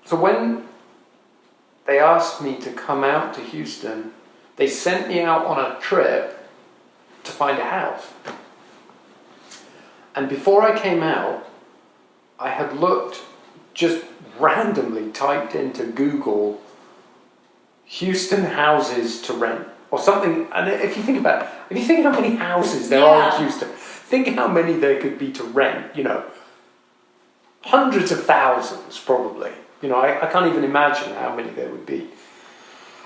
So when they asked me to come out to Houston, they sent me out on a trip to find a house. And before I came out, I had looked, just randomly typed into Google, Houston houses to rent, or something. And if you think how many houses there are in Houston, think how many there could be to rent, hundreds of thousands probably. I can't even imagine how many there would be.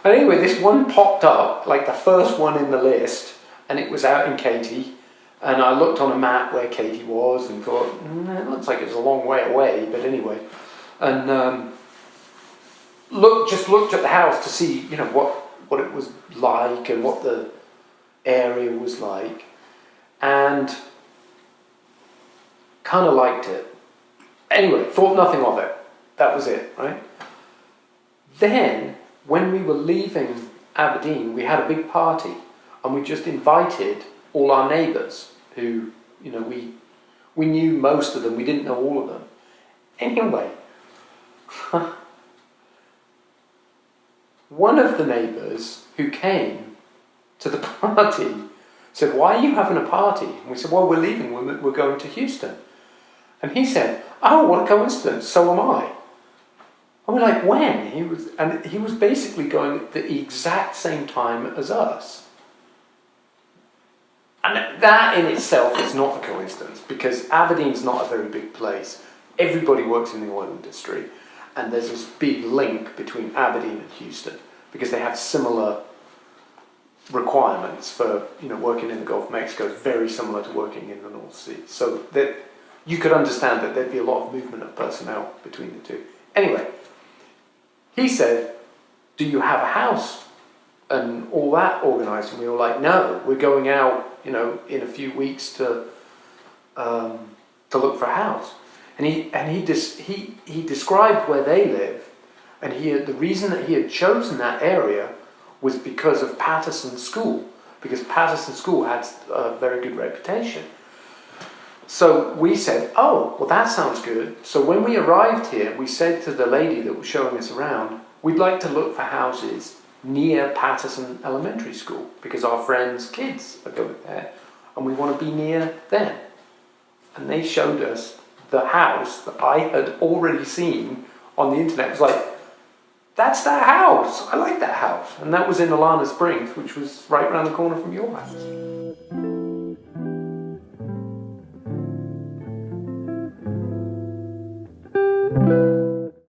And anyway, this one popped up, like the first one in the list, and it was out in Katy. And I looked on a map where Katy was and thought, it looks like it's a long way away, but anyway. And just looked at the house to see, what it was like and what the area was like. And kind of liked it. Anyway, thought nothing of it. That was it, right? Then, when we were leaving Aberdeen, we had a big party, and we just invited all our neighbours who, we knew most of them, we didn't know all of them. Anyway, one of the neighbours who came to the party said, "Why are you having a party?" And we said, "Well, we're leaving, we're going to Houston." And he said, "Oh, what a coincidence, so am I." And we're like, when? He was basically going at the exact same time as us. And that in itself is not a coincidence, because Aberdeen's not a very big place. Everybody works in the oil industry, and there's this big link between Aberdeen and Houston, because they have similar requirements for, working in the Gulf of Mexico is very similar to working in the North Sea. So that you could understand that there'd be a lot of movement of personnel between the two. Anyway, he said, "Do you have a house and all that organised?" And we were like, "No, we're going out, in a few weeks to look for a house." And he described where they live, and the reason that he had chosen that area was because of Patterson School, because Patterson School had a very good reputation. So we said, "Oh, well, that sounds good." So when we arrived here, we said to the lady that was showing us around, "We'd like to look for houses near Patterson Elementary School, because our friends' kids are going there, and we want to be near them." And they showed us the house that I had already seen on the internet. It was like, "That's that house. I like that house." And that was in Alana Springs, which was right around the corner from your house.